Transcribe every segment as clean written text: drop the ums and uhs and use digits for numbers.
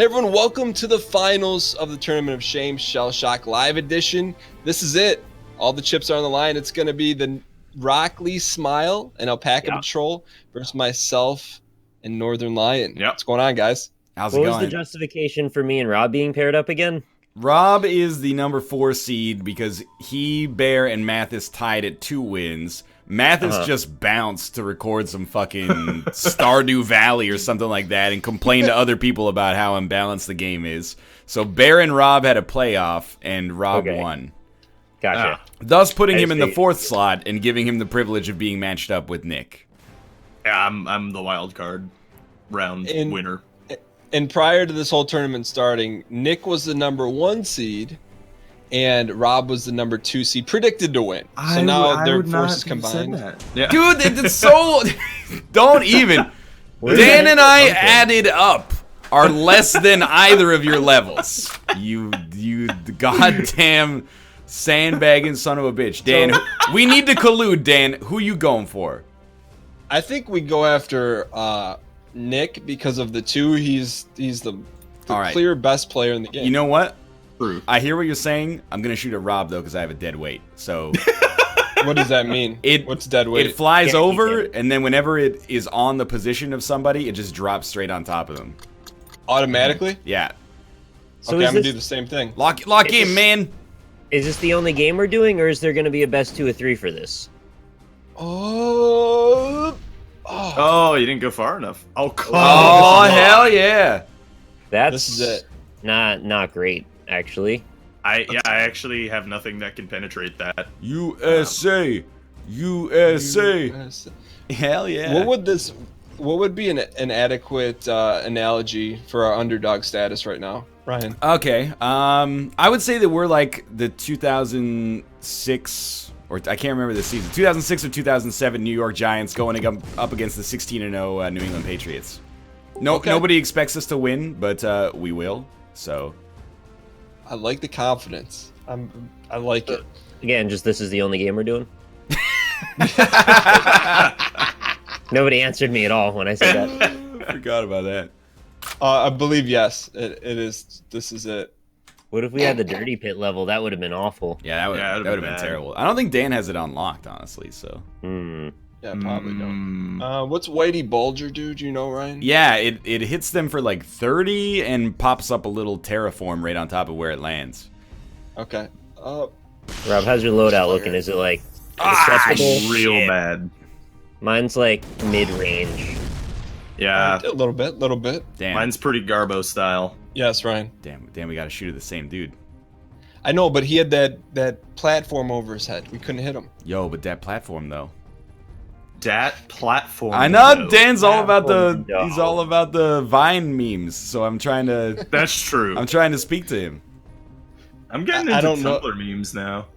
Hey everyone, welcome to the finals of the Tournament of Shame Shellshock Live Edition. This is it. All the chips are on the line. It's going to be the RockLeeSmile and AlpacaPatrol versus myself and Northernlion. Yep. What's going on, guys? How's it going? What was the justification for me and Rob being paired up again? Rob is the number 4 seed because he, Bear, and Mathis tied at 2 wins. Mathis just bounced to record some fucking Stardew Valley or something like that and complain to other people about how imbalanced the game is. So Bear and Rob had a playoff, and Rob won. Gotcha. Thus putting him in the 4th slot and giving him the privilege of being matched up with Nick. Yeah, I'm the wild card round winner. And prior to this whole tournament starting, Nick was the number 1 seed, and Rob was the number 2 seed, predicted to win. So now their forces combined. Yeah. Dude, it's so... Don't even. Dan and I added up are less than either of your levels. You goddamn sandbagging son of a bitch. Dan, we need to collude, Dan. Who you going for? I think we go after Nick because of the 2. He's the clear best player in the game. You know what? True. I hear what you're saying. I'm going to shoot at Rob, though, because I have a dead weight. So... What does that mean? What's dead weight? It flies over, and then whenever it is on the position of somebody, it just drops straight on top of them. Automatically? Yeah. So okay, I'm going to do the same thing. Lock in, man. Is this the only game we're doing, or is there going to be a best 2 or 3 for this? Oh, you didn't go far enough. Oh, come Oh, hell yeah. That's this is it. Not great, actually. I actually have nothing that can penetrate that. USA. Hell yeah. What would be an adequate analogy for our underdog status right now, Ryan? Okay. I would say that we're like the 2006, or I can't remember the season, 2006 or 2007 New York Giants going up against the 16-0 New England Patriots. Nobody expects us to win, but we will. So. I like the confidence. I like it. Again, just this is the only game we're doing? Nobody answered me at all when I said that. I forgot about that. I believe yes. It is. This is it. What if we had the dirty pit level? That would have been awful. Yeah, that would have been terrible. I don't think Dan has it unlocked, honestly. So. Yeah, probably don't. What's Whitey Bulger do? Do you know, Ryan? Yeah, it hits them for like 30 and pops up a little terraform right on top of where it lands. Okay. Rob, how's your loadout looking? Is it like acceptable? Real bad. Mine's like mid-range. Yeah. A little bit. Damn. Mine's pretty Garbo style. Yes, Ryan. Damn, we got to shoot at the same dude. I know, but he had that platform over his head. We couldn't hit him. Yo, but that platform though. Dat platform. I know though. Dan's all about he's all about the Vine memes, so I'm trying to That's true. I'm trying to speak to him. I'm getting into Tumblr memes now.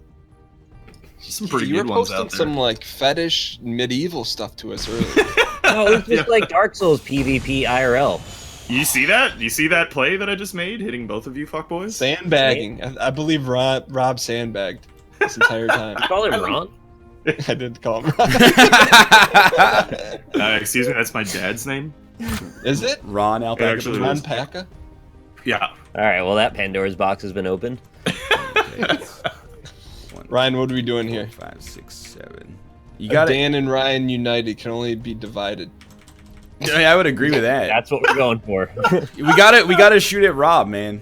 Some pretty good ones out there. You were posting some like fetish medieval stuff to us earlier. No, it's just like Dark Souls PvP IRL. You see that? You see that play that I just made, hitting both of you fuckboys? Sandbagging. I believe Rob sandbagged this entire time. You call him Ron? I did call him Ron. Excuse me, that's my dad's name. Is it? Ron Alpaca. Actually, Ron Paca? Yeah. Alright, well that Pandora's box has been opened. Ryan, what are we doing here? 5, 6, 7. You got Dan and Ryan united can only be divided. I would agree with that. That's what we're going for. we gotta shoot at Rob, man.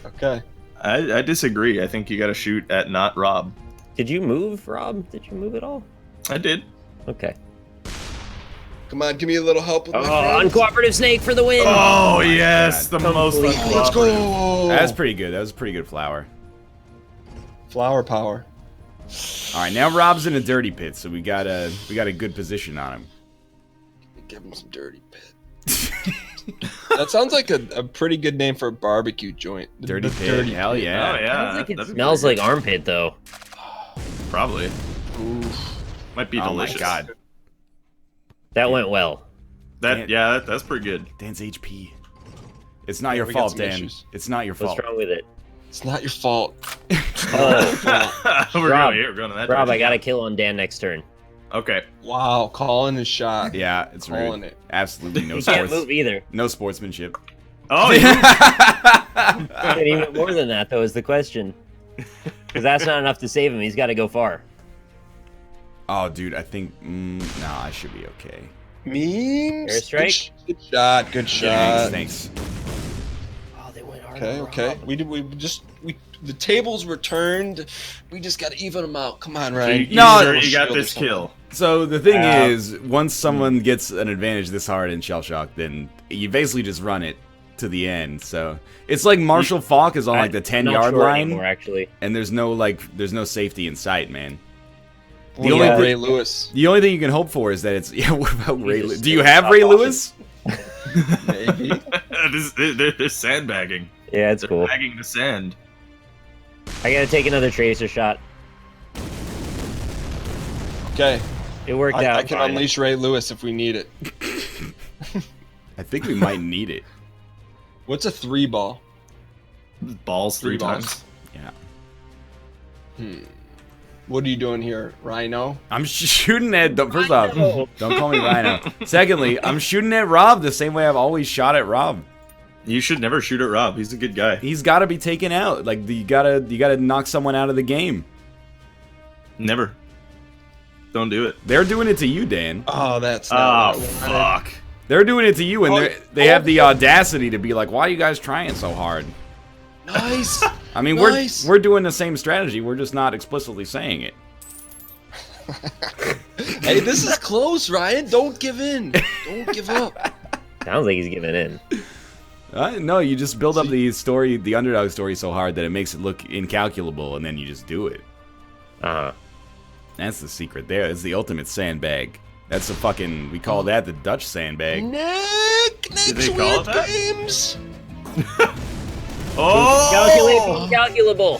Okay. I disagree. I think you gotta shoot at not Rob. Did you move, Rob? Did you move at all? I did. Okay. Come on, give me a little help with my friends. Uncooperative snake for the win! Oh, yes, the most Completely. Let's go! That's pretty good. That was a pretty good flower. Flower power. All right, now Rob's in a dirty pit, so we got a good position on him. Give him some dirty pit. That sounds like a pretty good name for a barbecue joint. Dirty pit. Hell yeah. Oh, yeah. Sounds like it That'd be smells pretty like armpit, though. good. Probably. Oof. Might be Oh delicious. my god. That went well. That's pretty good. Dan's HP. It's not your we got fault, some Dan. issues. It's not your fault. What's wrong with it? It's not your fault. Oh, we're Rob, going to that Rob, direction. I got a kill on Dan next turn. Okay. Wow, calling his shot. Yeah, it's Calling rude. it. Absolutely no You can't sports. move either. No sportsmanship. Oh, And even more than that, though, is the question. Because that's not enough to save him. He's got to go far. Oh, dude, I think... no, I should be okay. Memes? Airstrike? Good shot, good shot. Thanks. Oh, they went hard. Okay. The tables were turned. We just got to even them out. Come on, Ryan. You got this kill. So the thing is, once someone gets an advantage this hard in Shellshock, then you basically just run it to the end. So it's like Marshall Faulk is on like the 10-yard line, anymore, actually. and there's no safety in sight, man. The only Ray Lewis. The only thing you can hope for is that it's what about Ray Lewis? Do you have Ray Lewis? Maybe. They're sandbagging. Yeah, it's cool. Bagging the sand. I gotta take another tracer shot. Okay. It worked out. I can unleash Ray Lewis if we need it. I think we might need it. What's a 3-ball? Balls three times. Yeah. What are you doing here, Rhino? I'm shooting at... First off, don't call me Rhino. Secondly, I'm shooting at Rob the same way I've always shot at Rob. You should never shoot at Rob. He's a good guy. He's got to be taken out. Like, you gotta knock someone out of the game. Never. Don't do it. They're doing it to you, Dan. Oh, that's not what I wanted. Fuck. They're doing it to you, and they have the audacity to be like, "Why are you guys trying so hard?" Nice. I mean, Nice. we're doing the same strategy. We're just not explicitly saying it. Hey, this is close, Ryan. Don't give in. Don't give up. Sounds like he's giving in. No, you just build up the underdog story so hard that it makes it look incalculable, and then you just do it. That's the secret there. It's the ultimate sandbag. That's a fucking... We call that the Dutch sandbag. Nick's they call Weird it that? Games. Oh! Calculable.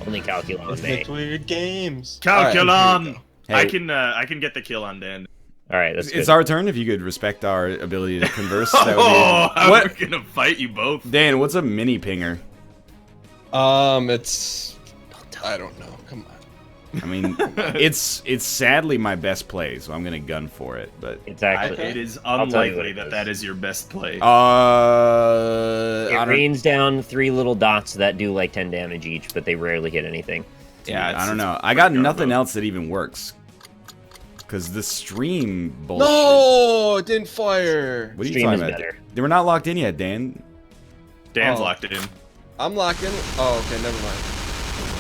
Only Calculon, Nick's mate. Weird Games. Calculon! Right, hey. I can get the kill on Dan. Alright, that's good. It's our turn. If you could respect our ability to converse, that would be... I'm gonna fight you both. Dan, what's a mini pinger? It's... I don't know. Come on. I mean, it's sadly my best play, so I'm gonna gun for it. But It's actually... It is I'll tell you what unlikely it that is. is your best play. It rains down 3 little dots that do like 10 damage each, but they rarely hit anything. Yeah, I don't know. I got nothing else that even works. Because the stream bullshit. No, it didn't fire. What are you Stream talking is about? better. They were not locked in yet, Dan. Dan's locked in. I'm locking. Oh, okay, never mind.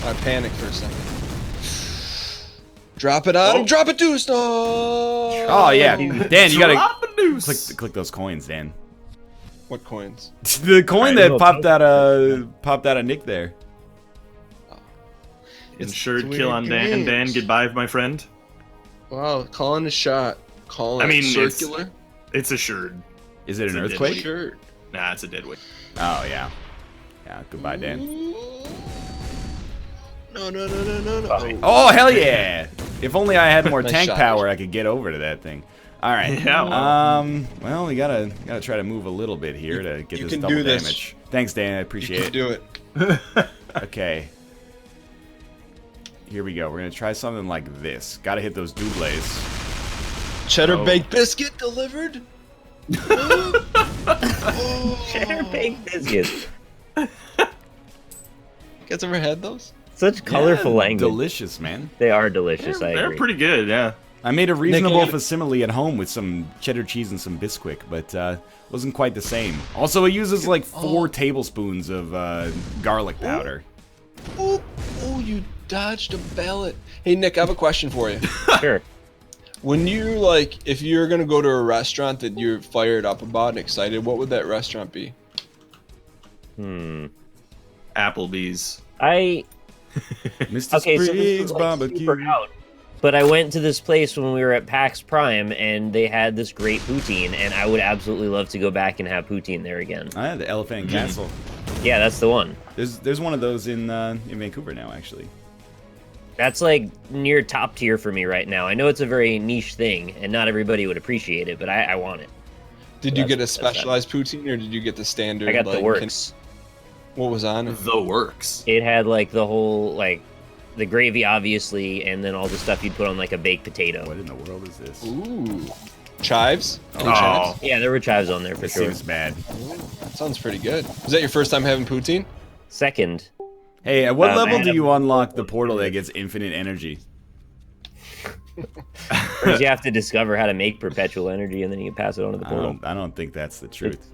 I panicked for a second. Drop it on him. Drop it, deuce. No. Oh yeah, Dan, you gotta click those coins, Dan. What coins? The coin that popped out of Nick there. Insured It's kill on Dan. weird Dan, games. goodbye, my friend. Wow, calling a shot. Calling. I mean, circular. It's assured. Is it an It's a earthquake? Sure. Nah, it's a dead weight. Oh yeah. Yeah. Goodbye, Dan. No. Oh hell yeah! If only I had more Nice tank shot. power, I could get over to that thing. All right. Yeah, Well, we gotta try to move a little bit here to get you this can double do this. damage. Thanks, Dan. I appreciate it. Do it. Okay. Here we go. We're gonna try something like this. Gotta hit those doubles. Cheddar baked biscuit delivered. Cheddar baked biscuits. You guys ever had those? Such colorful language. Delicious, man. They are delicious, I They're agree. pretty good, yeah. I made a reasonable Nick, facsimile at home with some cheddar cheese and some Bisquick, but wasn't quite the same. Also, it uses like 4 tablespoons of garlic powder. Oh, you dodged a ballot. Hey, Nick, I have a question for you. Sure. When you, like, if you're going to go to a restaurant that you're fired up about and excited, what would that restaurant be? Applebee's. Mr. Okay, so this Spriggs is like barbecue. super out. But I went to this place when we were at PAX Prime, and they had this great poutine, and I would absolutely love to go back and have poutine there again. I had the Elephant and Castle. Yeah, that's the one. There's one of those in Vancouver now, actually. That's like near top tier for me right now. I know it's a very niche thing, and not everybody would appreciate it, but I want it. Did you get a specialized poutine, or did you get the standard? I got like, the works. What was on it? The works. It had like the whole, like, the gravy, obviously, and then all the stuff you'd put on like a baked potato. What in the world is this? Ooh. chives? Any Oh. chives? Yeah, there were chives on there for This sure. seems bad. That sounds pretty good. Was that your first time having poutine? Second. Hey, at what I level had do a- you unlock the portal that gets infinite energy? First, you have to discover how to make perpetual energy, and then you can pass it on to the portal. I don't think that's the truth.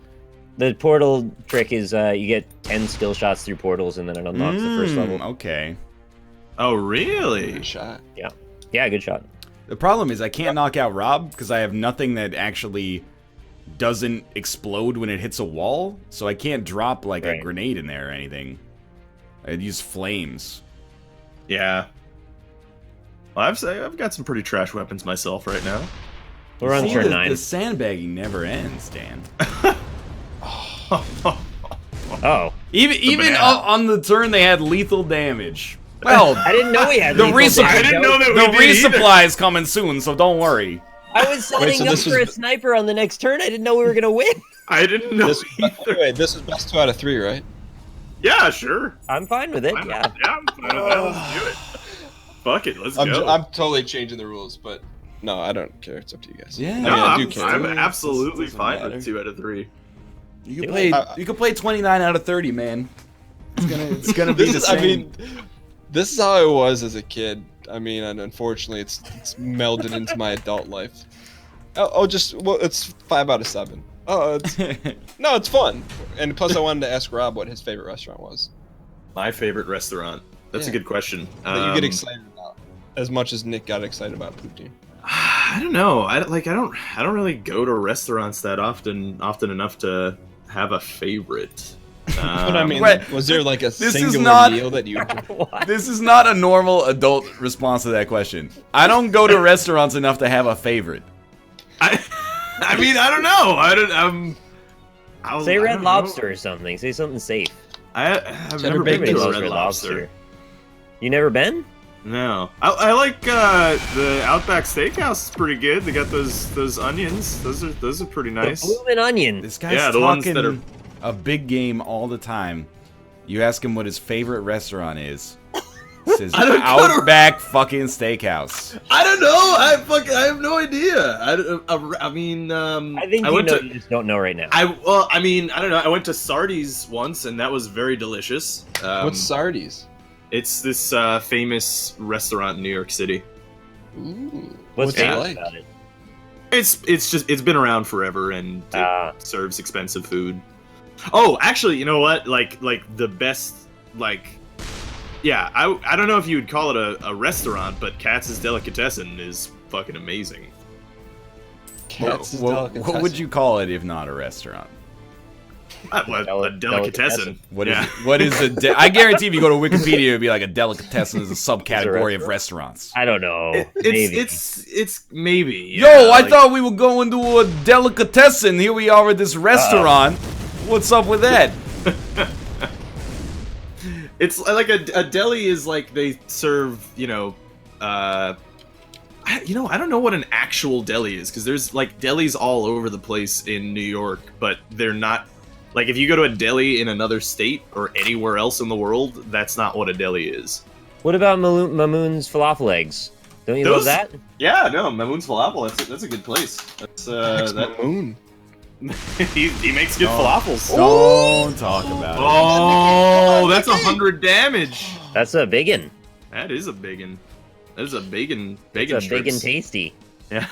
The portal trick is you get 10 skill shots through portals, and then it unlocks the first level. Okay. Oh, really? Good shot. Yeah, good shot. The problem is I can't knock out Rob because I have nothing that actually doesn't explode when it hits a wall, so I can't drop like a grenade in there or anything. I'd use flames. Yeah. Well, I've got some pretty trash weapons myself right now. We're on See, turn the 9. The sandbagging never ends, Dan. Oh. Even on the turn they had lethal damage. Well, I didn't know we had the lethal damage. I didn't know that we the did either. resupply is coming soon, so don't worry. I was setting up for a sniper on the next turn. I didn't know we were going to win. I didn't know either. Wait, this is best 2 out of 3, right? Yeah, sure. I'm fine with it, yeah. I'm fine with that. Let's do it. Fuck it, let's go. I'm totally changing the rules, but no, I don't care. It's up to you guys. Yeah. No, I do care. I'm absolutely Doesn't fine matter. with 2 out of 3. You can play 29 out of 30, man. It's gonna be the same. I mean, this is how I was as a kid. I mean, and unfortunately, it's melded into my adult life. It's 5 out of 7. No, it's fun. And plus, I wanted to ask Rob what his favorite restaurant was. My favorite restaurant. That's a good question. That you get excited about as much as Nick got excited about poutine. I don't know. I don't really go to restaurants that often enough to have a favorite. But I mean, Right. was there like a This is singular not- meal that you? This is not a normal adult response to that question. I don't go to restaurants enough to have a favorite. I mean, I don't know. Say Red Lobster or something. Say something safe. I've Cheddar never been bacon to loves a Red Lobster. You never been? No, I like the Outback Steakhouse is pretty good. They got those onions. Those are pretty nice. The bloomin' onion. This guy's Yeah, the ones talking that are- a big game all the time. You ask him what his favorite restaurant is. He says I don't go to- Outback fucking Steakhouse. I don't know. I have no idea. I mean, I think you just don't know right now. I don't know. I went to Sardi's once, and that was very delicious. What's Sardi's? It's this famous restaurant in New York City. Ooh, What's it famous like? about it? It's been around forever, and it serves expensive food. Oh, actually, you know what? Like the best, yeah. I don't know if you would call it a restaurant, but Katz's Delicatessen is fucking amazing. Katz's What Delicatessen. would you call it if not a restaurant? A delicatessen. What is what is a I guarantee if you go to Wikipedia it'd be like a delicatessen is a subcategory of restaurants. I don't know. Maybe. It's maybe. Yo, I thought we were going to a delicatessen. Here we are at this restaurant. What's up with that? It's like a deli is like they serve, I don't know what an actual deli is, because there's like delis all over the place in New York, but they're not, like if you go to a deli in another state or anywhere else in the world, that's not what a deli is. What about Mamoon's falafel eggs? Don't you love that? Yeah, no, Mamoon's Falafel, that's a good place. That's Mamoon. he makes good falafels. Don't talk about it. Oh, that's 100 damage. That's a biggin. That is a biggin. That is a bacon It's a big and strips. tasty. Yeah.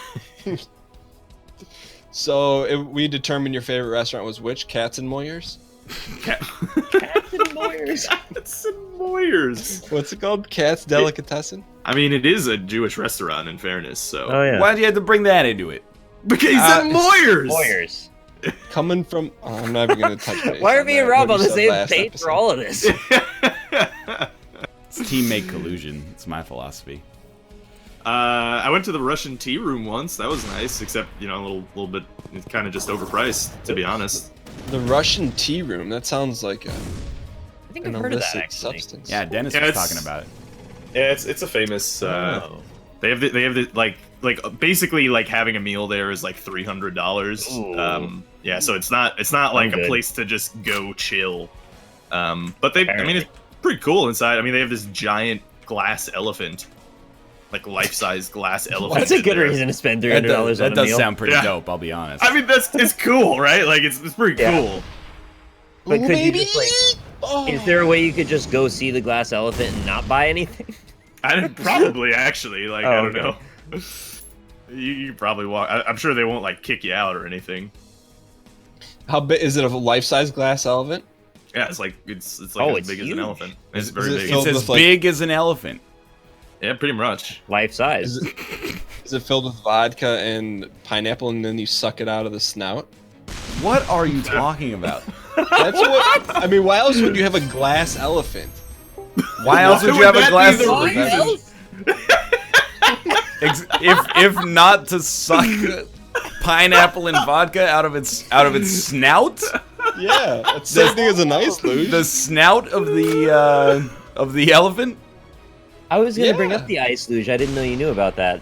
So we determined your favorite restaurant was which? Katz and Moyers? Cats and Moyers. It's in Moyers. What's it called? Katz Delicatessen? I mean, it is a Jewish restaurant, in fairness. So Oh yeah. Why'd you have to bring that into it? because he's at Moyers. Moyers. Coming from... Oh, I'm not even going to touch base. Why are on me and that, Rob what on you the said same last page episode. for all of this? It's teammate collusion. It's my philosophy. I went to the Russian tea room once. That was nice, except a little bit, kind of just overpriced, to be honest. The Russian tea room. That sounds like I think an I've heard of that illicit actually. substance. Yeah, Dennis Yeah, was it's- talking about it. Yeah, it's a famous. Oh. They have the like basically like having a meal there is like $300. Ooh. Yeah, so it's not like I'm a good. place to just go chill. But I mean, Apparently. it's pretty cool inside. I mean, they have this giant glass elephant. like life-size glass elephant. That's a in good there. reason to spend $300 on a That does meal. sound pretty Yeah. dope, I'll be honest. I mean, it's cool, right? Like it's pretty Yeah. cool. But Ooh, could you baby. just like? Oh. Is there a way you could just go see the glass elephant and not buy anything? Probably actually, like Oh, I don't okay. know. You probably walk. I'm sure they won't like kick you out or anything. How big is it? A life-size glass elephant? Yeah, it's like it's like Oh, as it's big as huge. an elephant. It's Is very it big. filled It's as with, like- big as an elephant. Yeah, pretty much. Life size. Is it filled with vodka and pineapple, and then you suck it out of the snout? What are you talking about? That's what. I mean, why else would you have a glass elephant? Why else would you would have a that glass? be the reason? If not to suck pineapple and vodka out of its snout, Yeah, that's the same thing as an ice luge. the snout of the elephant. I was gonna bring Yeah. up the ice luge. I didn't know you knew about that.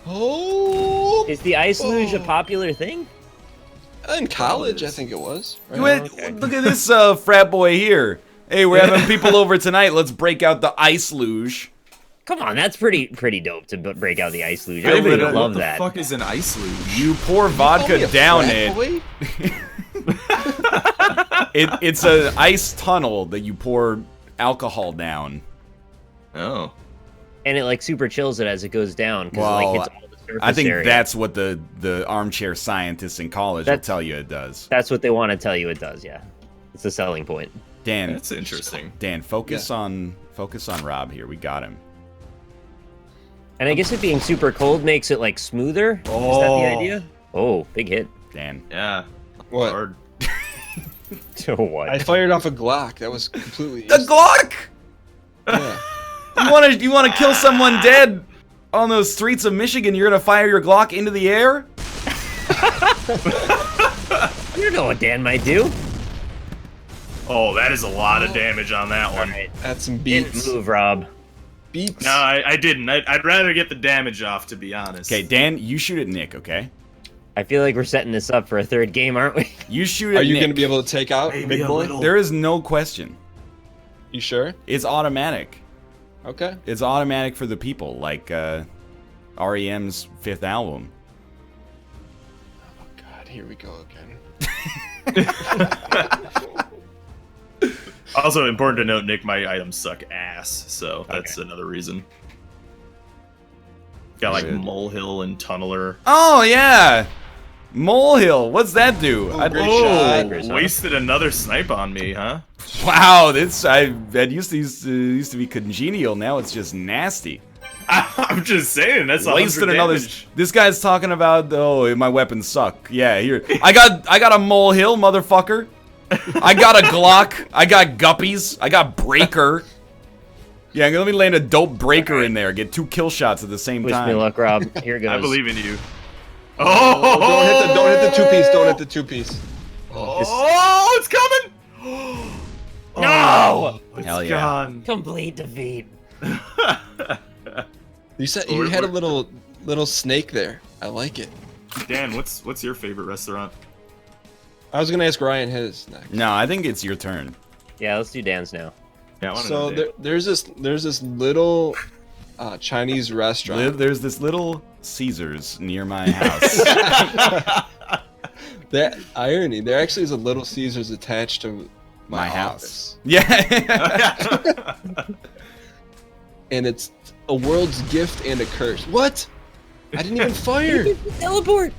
Oh, Is the ice luge a popular thing? in college, I think it was. Right? You went, okay. Look at this frat boy here. Hey, we're having people over tonight. Let's break out the ice luge. Come on, that's pretty dope to break out the ice luge. Yeah, Everybody but, would love what that. the fuck is an ice luge? You pour Call me vodka a down frat it. boy? It's an ice tunnel that you pour alcohol down. Oh, And it like super chills it as it goes down because Well, like hits all the surface I think area. that's what the armchair scientists in college will tell you it does. That's what they want to tell you it does. Yeah, it's a selling point. Dan, that's interesting. Dan, focus on Rob here. We got him. And I guess it being super cold makes it like smoother. Is that Oh. the idea? Oh, big hit. Dan. Yeah. What? Hard. What? I fired off a Glock. That was completely. The Glock! Yeah. You wanna kill someone dead on those streets of Michigan? You're gonna fire your Glock into the air? You don't know what Dan might do. Oh, that is a lot of damage on that one. Alright. That's some Didn't beats. move, Rob. Beats. No, I didn't. I'd rather get the damage off, to be honest. Okay, Dan, you shoot at Nick, okay? I feel like we're setting this up for a third game, aren't we? You shoot at Are you Nick. going to be able to take out Maybe Big a Boy? little. There is no question. You sure? It's automatic. Okay. It's automatic for the people, like REM's 5th album. Oh God, here we go again. Also, important to note, Nick, my items suck ass, so that's another reason. Got like Good. Molehill and Tunneler. Oh yeah, Molehill. What's that do? Great Oh, shot. wasted another snipe on me, huh? Wow, that used to be congenial. Now it's just nasty. I'm just saying, that's Wasted 100 another. damage. This guy's talking about my weapons suck. Yeah, here I got a Molehill, motherfucker. I got a Glock. I got Guppies. I got Breaker. Yeah, let me land a dope Breaker in there. Get 2 kill shots at the same Wish time. me luck, Rob. Here goes. I believe in you. Oh, don't hit the two-piece. Don't hit the two-piece. Oh, it's coming! No! It's Hell yeah. gone. Complete defeat. You said you had a little snake there. I like it. Dan, what's your favorite restaurant? I was gonna ask Ryan his next. No, I think it's your turn. Yeah, let's do Dan's now. Yeah, I wanna So know, Dan. there's this little Chinese restaurant. There's this little Caesars near my house. That irony. There actually is a little Caesars attached to my house. office. Yeah. And it's a world's gift and a curse. What? I didn't even fire. Teleport.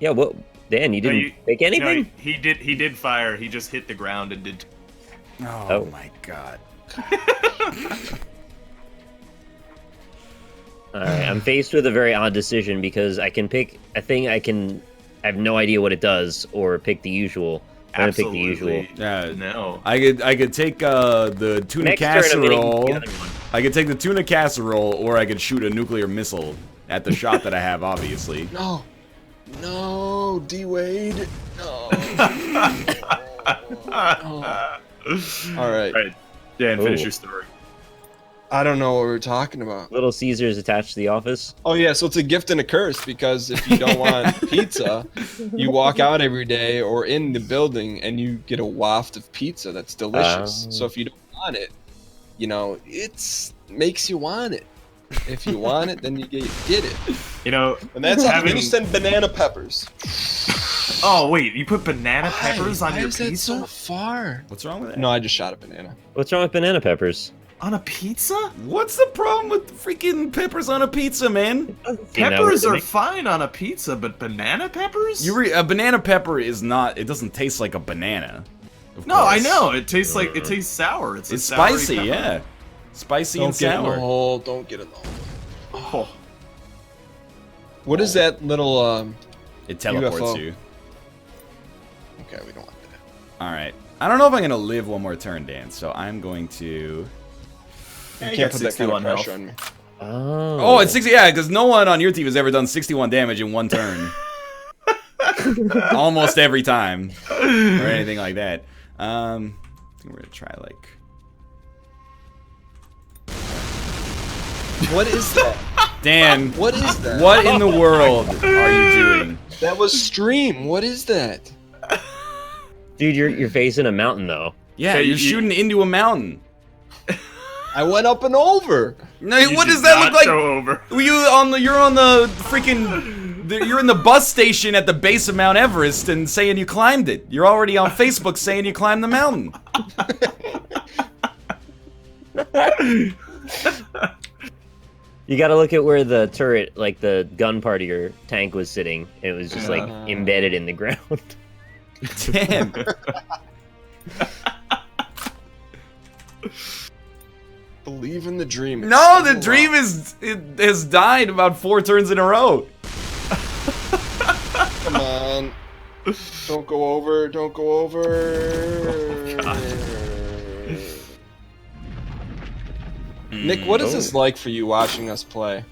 Yeah, what? Dan, you didn't make No, anything? he did fire. He just hit the ground and did. Oh my god. Alright, I'm faced with a very odd decision because I can pick a thing I have no idea what it does, or pick the usual. I'm gonna pick the usual. No. I could take the tuna Next turn, I'm getting casserole. the other one. I could take the tuna casserole, or I could shoot a nuclear missile at the shot that I have, obviously. No. No, D Wade. No. All right. All right, Dan, finish Ooh. your story. I don't know what we're talking about. Little Caesars attached to the office. Oh yeah, so it's a gift and a curse because if you don't want pizza, you walk out every day or in the building and you get a waft of pizza that's delicious. Oh. So if you don't want it, it makes you want it. If you want it, then you get it. You know, And that's how having- you send banana peppers. Oh wait, you put banana peppers on Why your is that pizza? so far? What's wrong with that? No, I just shot a banana. What's wrong with banana peppers? On a pizza? What's the problem with freaking peppers on a pizza, man? Peppers are fine on a pizza, but banana peppers? A banana pepper is not. It doesn't taste like a banana. Of No, I course. know. It tastes like it tastes sour. It's It's a soury spicy, pepper. yeah. Spicy Don't and get in the sour. hole. Don't get in the hole. Oh. What is that little It teleports UFO. you. Okay, we don't want that. All right. I don't know if I'm gonna live one more turn, Dan. So I'm going to. Yeah, You you can't got put that kind of 61 health. pressure on me. Oh, it's 60. Yeah, because no one on your team has ever done 61 damage in one turn. Almost every time, or anything like that. I think we're gonna try like. What is that? Dan, What is that? what in the world are you doing? That was stream. What is that? Dude, you're facing a mountain though. Yeah, Okay, you're you- shooting into a mountain. I went up and over. No, You what did does that not look like? Go over. You're on the freaking. You're in the bus station at the base of Mount Everest and saying you climbed it. You're already on Facebook saying you climbed the mountain. You got to look at where the turret, like the gun part of your tank, was sitting. It was just like embedded in the ground. Damn. Believe in the dream. It's No, still the dream alive. has died about 4 turns in a row. Come on. Don't go over. Don't go over. Nick, what is this like for you watching us play?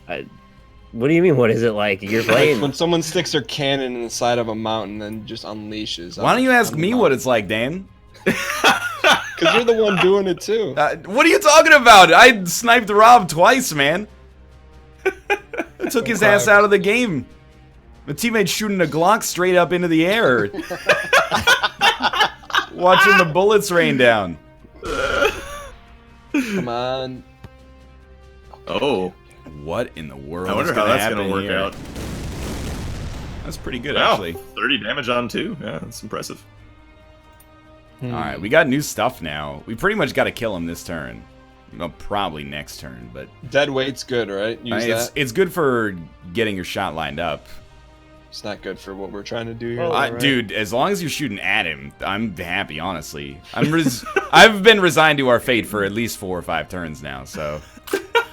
What do you mean? What is it like? You're Like playing. when someone sticks their cannon in the side of a mountain and just unleashes. Why don't you ask me what it's like, Dan? Because you're the one doing it too. What are you talking about? I sniped Rob twice, man. I took his ass out of the game. My teammate's shooting a Glock straight up into the air. Watching the bullets rain down. Come on. Oh. What in the world? I wonder is how gonna that's happen gonna work here? out. That's pretty good, Wow, actually. 30 damage on 2. Yeah, that's impressive. Alright, we got new stuff now. We pretty much got to kill him this turn. Well, probably next turn, but Dead weight's good, right? Use that. it's good for getting your shot lined up. It's not good for what we're trying to do here. Oh, right. Dude, as long as you're shooting at him, I'm happy, honestly. I've been resigned to our fate for at least 4 or 5 turns now, so...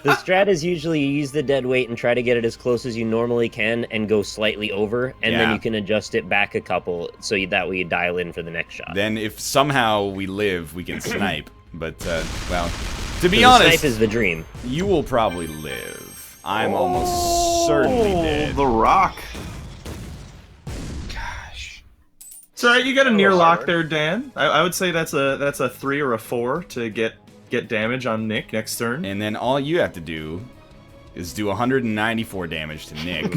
The strat is usually you use the dead weight and try to get it as close as you normally can and go slightly over, and then Yeah. you can adjust it back a couple so that way you dial in for the next shot. Then if somehow we live, we can snipe. But, well, to be The honest, snipe is the dream. you will probably live. I'm almost certainly dead. The Rock. Gosh. It's alright, you got a near lock there, Dan. I would say that's a 3 or a 4 to get damage on Nick next turn. And then all you have to do is do 194 damage to Nick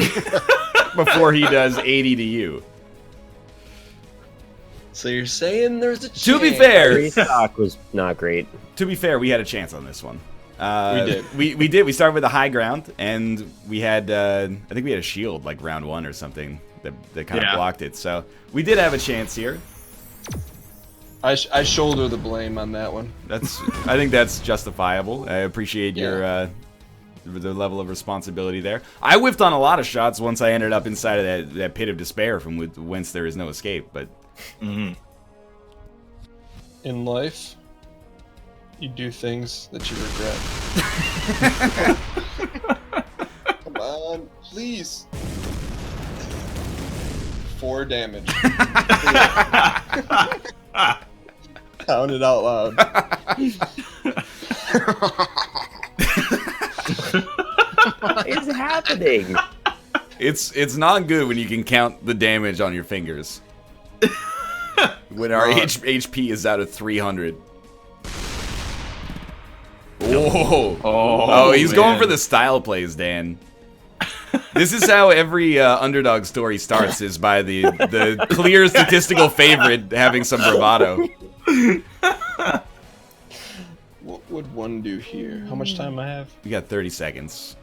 before he does 80 to you. So you're saying there's a chance. To be fair, Stock was not great. we had a chance on this one. We did. We did. We started with the high ground, and we had I think we had a shield like round 1 or something that kind of blocked it. So we did have a chance here. I shoulder the blame on that one. I think that's justifiable. I appreciate your the level of responsibility there. I whiffed on a lot of shots once I ended up inside of that pit of despair from whence there is no escape. But In life, you do things that you regret. Come on, please. 4 damage. Count it out loud. What is happening? it's not good when you can count the damage on your fingers. When our HP is out of 300. Oh, he's going for the style plays, Dan. This is how every underdog story starts, is by the clear statistical favorite having some bravado. would one do here? How much time I have? You got 30 seconds.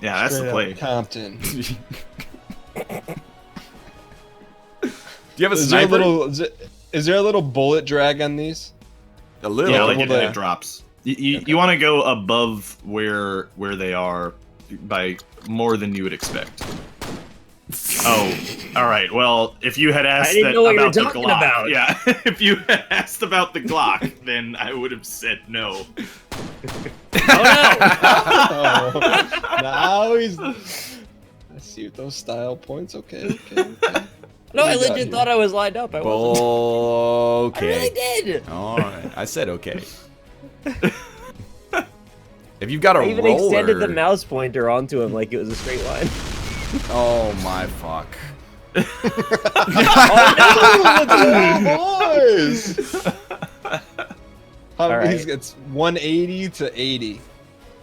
Yeah, that's the play. Compton. Do you have a sniper? Is there a little bullet drag on these? A little. Yeah, like Well, it drops. You want to go above where they are by more than you would expect. Oh, all right. Well, if you had asked I didn't know what you were about the talking Glock, about. yeah, if you had asked about the Glock, then I would have said no. Oh Now he's. Let's see with those style points. Okay. no! No, I legit thought I was lined up. I wasn't. Okay. I really did. All right. I said okay. If you've got a I even roller... extended the mouse pointer onto him like it was a straight line. Oh my fuck. Boys. It's 180 to 80.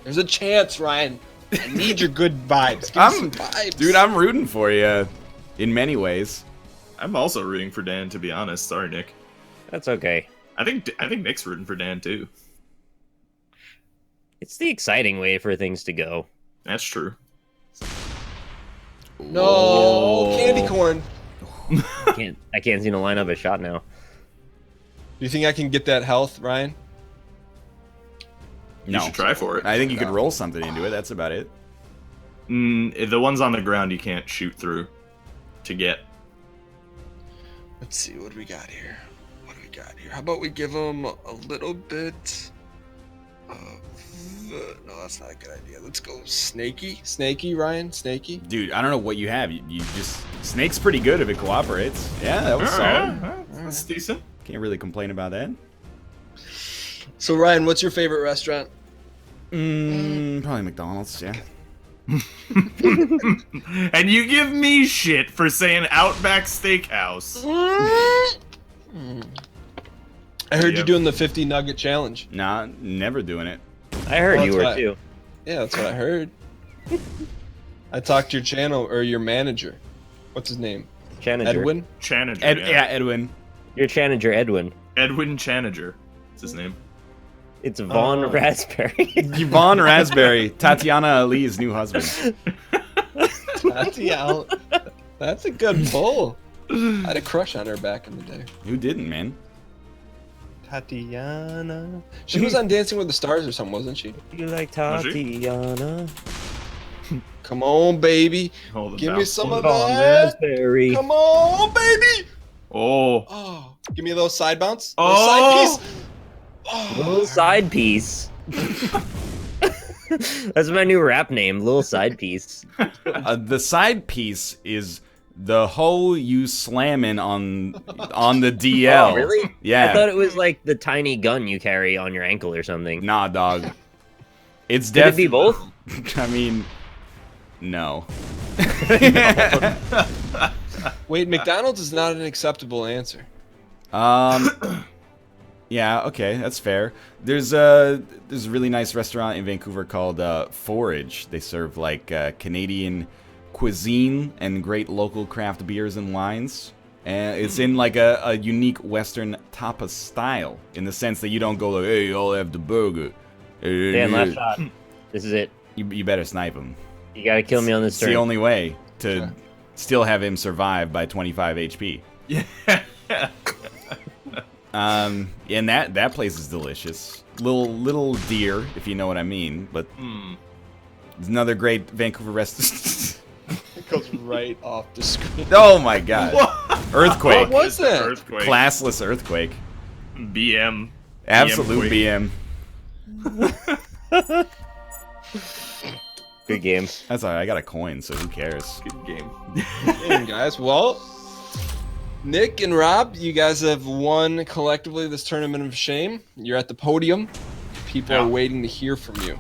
There's a chance, Ryan. I need your good vibes. Give me some vibes. Dude, I'm rooting for you in many ways. I'm also rooting for Dan, to be honest. Sorry, Nick. That's okay. I think Nick's rooting for Dan too. It's the exciting way for things to go. That's true. No, candy corn. I can't seem to line up a shot now. Do you think I can get that health, Ryan? You should try for it. I think you could roll something into it. That's about it. The ones on the ground you can't shoot through to get. Let's see, what do we got here? How about we give him a little bit of... No, that's not a good idea. Let's go snaky. Snaky, Ryan? Snaky? Dude, I don't know what you have. You just... Snake's pretty good if it cooperates. Yeah, that was solid. That's decent. Can't really complain about that. So, Ryan, what's your favorite restaurant? Probably McDonald's, yeah. And you give me shit for saying Outback Steakhouse. I heard you doing the 50 nugget challenge. Nah, never doing it. I heard you were that's too. Yeah, that's what I heard. I talked to your channel or your manager. What's his name? Chanager. Edwin? Chanager. Yeah, Edwin. Your Chanager, Edwin. Edwin Chanager. That's his name. It's Vaughn Raspberry. Yvonne Raspberry, Tatiana Ali's new husband. Tatiana. That's a good pull. I had a crush on her back in the day. Who didn't, man? Tatiana. She was on Dancing with the Stars or something, wasn't she? You like Tatiana? Come on, baby. Oh, Give me some of Vaughn that. Raspberry. Come on, baby. Oh. Oh, give me a little side bounce. Oh. Little side piece. That's my new rap name, Little Side Piece. The side piece is the hoe you slamming on the DL. Oh, really? Yeah. I thought it was like the tiny gun you carry on your ankle or something. Nah, dog. It's Could it be both? I mean, no. Wait, McDonald's is not an acceptable answer. Yeah, okay, that's fair. There's a really nice restaurant in Vancouver called Forage. They serve like Canadian cuisine and great local craft beers and wines. And it's in like a unique Western tapas style, in the sense that you don't go like, hey, I'll have the burger. Dan, last shot. This is it. You better snipe him. You gotta kill me on this It's turn. the only way to still have him survive by 25 HP. Yeah. And that place is delicious. Little deer, if you know what I mean. But it's another great Vancouver restaurant. It goes right off the screen. Oh my god! Earthquake. What was that? Earthquake. Classless earthquake. BM. Absolute BM. Good game. That's alright. I got a coin, so who cares? Good game. Hey, guys. Well, Nick and Rob, you guys have won collectively this tournament of shame. You're at the podium. People are waiting to hear from you.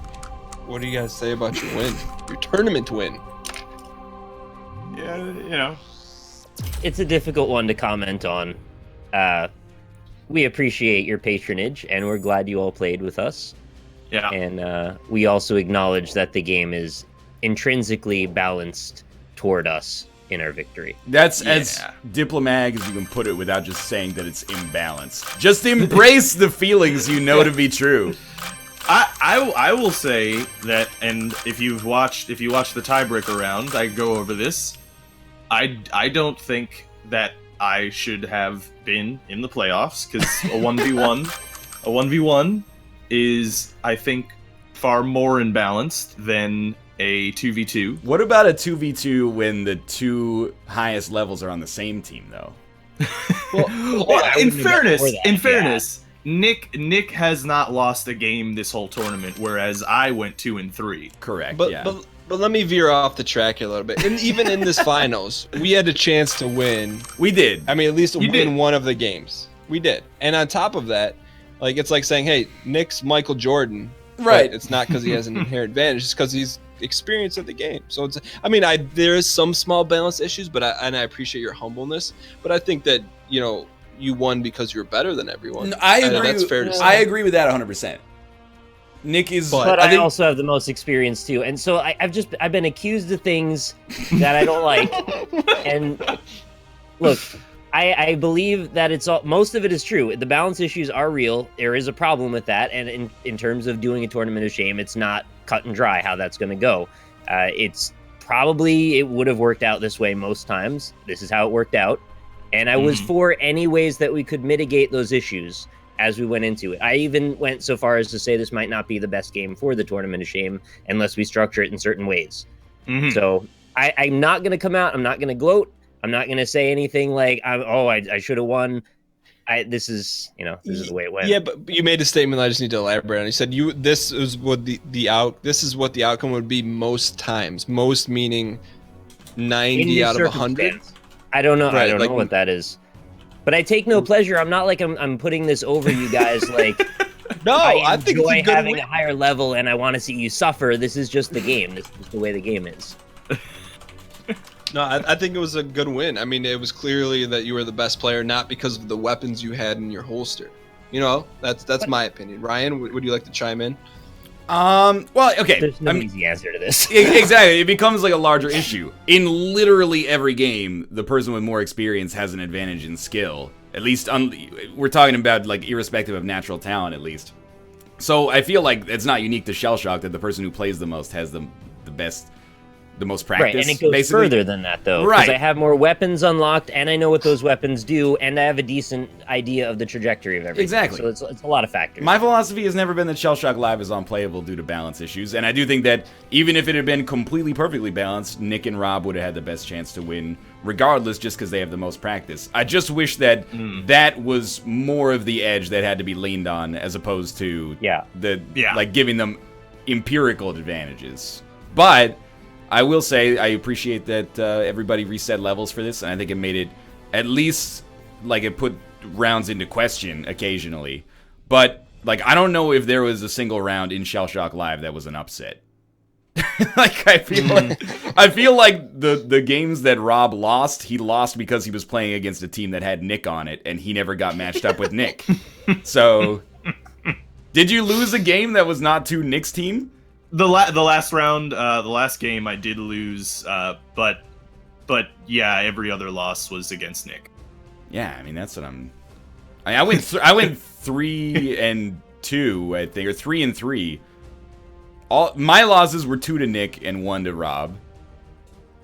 What do you guys say about your win? Your tournament win? Yeah, you know. It's a difficult one to comment on. We appreciate your patronage, and we're glad you all played with us. Yeah. And we also acknowledge that the game is intrinsically balanced toward us. in our victory. That's as diplomatic as you can put it without just saying that it's imbalanced. Just embrace the feelings you know to be true. I will say that, and if you watch the tiebreaker round, I go over this. I don't think that I should have been in the playoffs because a 1v1 is, I think, far more imbalanced than a 2v2. What about a 2v2 when the two highest levels are on the same team, though? In fairness, Nick has not lost a game this whole tournament, whereas I went 2-3. Correct. But let me veer off the track here a little bit. And even in this finals, we had a chance to win. We did. I mean, at least win one of the games. We did. And on top of that, like, it's like saying, hey, Nick's Michael Jordan. Right. It's not because he has an inherent advantage. It's because he's experienced at the game. So it's, I mean, there is some small balance issues, but I appreciate your humbleness. But I think that, you know, you won because you're better than everyone. I agree. That's fair to say. I agree with that 100%. Nick is, but I also have the most experience too, and so I've been accused of things that I don't like. And look, I believe that most of it is true. The balance issues are real. There is a problem with that, and in terms of doing a tournament of shame, it's not cut and dry how that's going to go. It would have worked out this way most times. This is how it worked out, and I was for any ways that we could mitigate those issues as we went into it. I even went so far as to say this might not be the best game for the Tournament of Shame unless we structure it in certain ways. So I'm not going to come out. I'm not going to gloat. I'm not going to say anything like, I should have won. This is the way it went. Yeah, but you made a statement that I just need to elaborate on. You said this is what this is what the outcome would be most times. Most meaning 90 out of 100. I don't know. Right, I don't know what that is. But I take no pleasure. I'm not like I'm putting this over you guys. Like, no, I think it's a good having a higher level, and I want to see you suffer. This is just the game. This is the way the game is. No, I think it was a good win. I mean, it was clearly that you were the best player, not because of the weapons you had in your holster. You know, that's my opinion. Ryan, would you like to chime in? Well, okay. There's no easy answer to this. Exactly. It becomes like a larger issue. In literally every game, the person with more experience has an advantage in skill. At least, we're talking about, like, irrespective of natural talent, at least. So I feel like it's not unique to Shellshock that the person who plays the most has the most practice. Right, and it goes further than that, though. Right. Because I have more weapons unlocked, and I know what those weapons do, and I have a decent idea of the trajectory of everything. Exactly. So it's a lot of factors. My philosophy has never been that Shellshock Live is unplayable due to balance issues, and I do think that even if it had been completely perfectly balanced, Nick and Rob would have had the best chance to win, regardless, just because they have the most practice. I just wish that that was more of the edge that had to be leaned on, as opposed to like giving them empirical advantages. But I will say I appreciate that everybody reset levels for this, and I think it made it at least like it put rounds into question occasionally. But like I don't know if there was a single round in Shellshock Live that was an upset. Like I feel like the games that Rob lost, he lost because he was playing against a team that had Nick on it, and he never got matched up with Nick. So, did you lose a game that was not to Nick's team? The last round, the last game, I did lose, but yeah, every other loss was against Nick. Yeah, I mean that's what I went 3-2, I think, or 3-3. All my losses were 2 to Nick and 1 to Rob.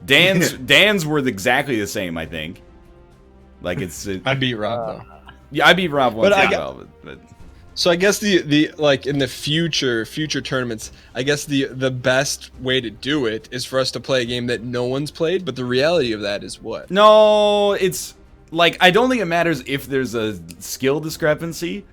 Dan's were exactly the same, I think. Like I beat Rob though. Yeah, I beat Rob once as well, but. So I guess the like in the future tournaments, I guess the best way to do it is for us to play a game that no one's played. But the reality of that is what? No, it's like I don't think it matters if there's a skill discrepancy,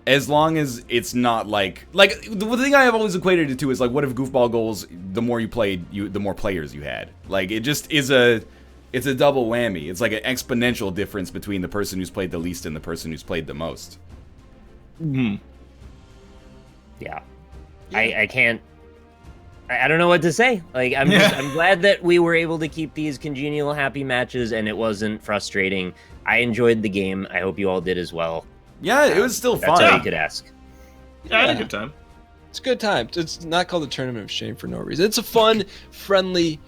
as long as it's not like the thing I have always equated it to is like, what if goofball goals? The more you played, the more players you had. Like it just is it's a double whammy. It's like an exponential difference between the person who's played the least and the person who's played the most. Yeah. I can't. I don't know what to say. Like I'm glad that we were able to keep these congenial, happy matches, and it wasn't frustrating. I enjoyed the game. I hope you all did as well. Yeah, it was still fun. That's all you could ask. Yeah, I had a good time. It's a good time. It's not called the Tournament of Shame for no reason. It's a fun, friendly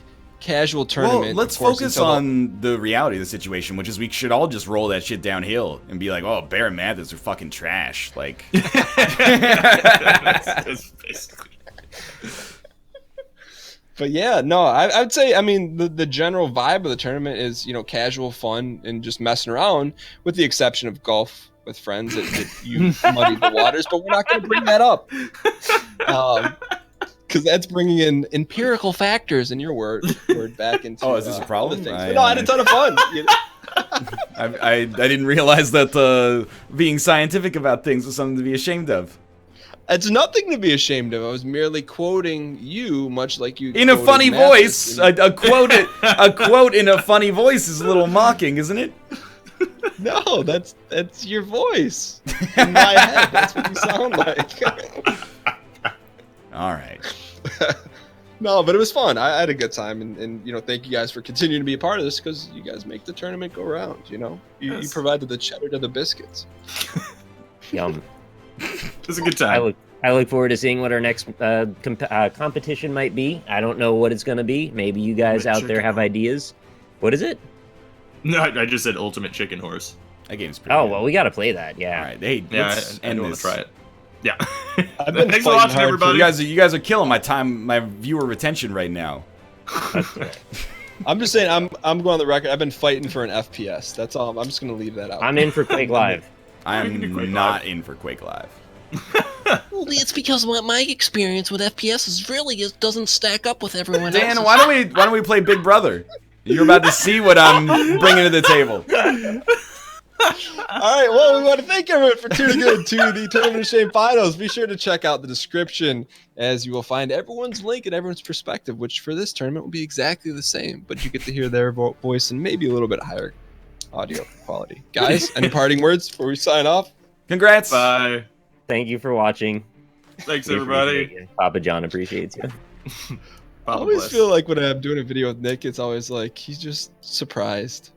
casual tournament. Well, let's of course, focus until on the reality of the situation, which is we should all just roll that shit downhill and be like, oh, Bear and Mathis are fucking trash. Like, That's basically. But yeah, no, I would say, I mean, the general vibe of the tournament is, you know, casual fun and just messing around, with the exception of golf with friends that you muddy the waters, but we're not going to bring that up. Because that's bringing in empirical factors in your word back into. Oh, is this a problem? Other things. But no, I had a ton of fun. You know? I didn't realize that being scientific about things was something to be ashamed of. It's nothing to be ashamed of. I was merely quoting you, much like you. In a quoted funny Mathis voice, a quote in a funny voice is a little mocking, isn't it? No, that's your voice in my head. That's what you sound like. All right. No, but it was fun. I had a good time, and you know, thank you guys for continuing to be a part of this, because you guys make the tournament go round. You know, you provided the cheddar to the biscuits. Yum. It was a good time. I look forward to seeing what our next competition might be. I don't know what it's going to be. Maybe you guys out there have ideas. What is it? No, I just said Ultimate Chicken Horse. That game's pretty Oh, good. well, we got to play that. Yeah. All right. Hey, Yeah, let's I end want this. to try it. Yeah. I've been Thanks for fighting watching, hard for everybody. You guys are killing my viewer retention right now. I'm just saying, I'm going on the record. I've been fighting for an FPS. That's all. I'm just going to leave that out. I'm in for Quake Live. I We can do am Quake not Live. in for Quake Live. Well, it's because my experience with FPS is really doesn't stack up with everyone else's. Dan, why don't we play Big Brother? You're about to see what I'm bringing to the table. All right, well, we want to thank everyone for tuning in to the Tournament of Shame Finals. Be sure to check out the description, as you will find everyone's link and everyone's perspective, which for this tournament will be exactly the same, but you get to hear their voice and maybe a little bit higher audio quality. Guys, any parting words before we sign off? Congrats. Bye. Thank you for watching. Thanks, We everybody. appreciate you. Papa John appreciates you. I always feel like when I'm doing a video with Nick, it's always like he's just surprised.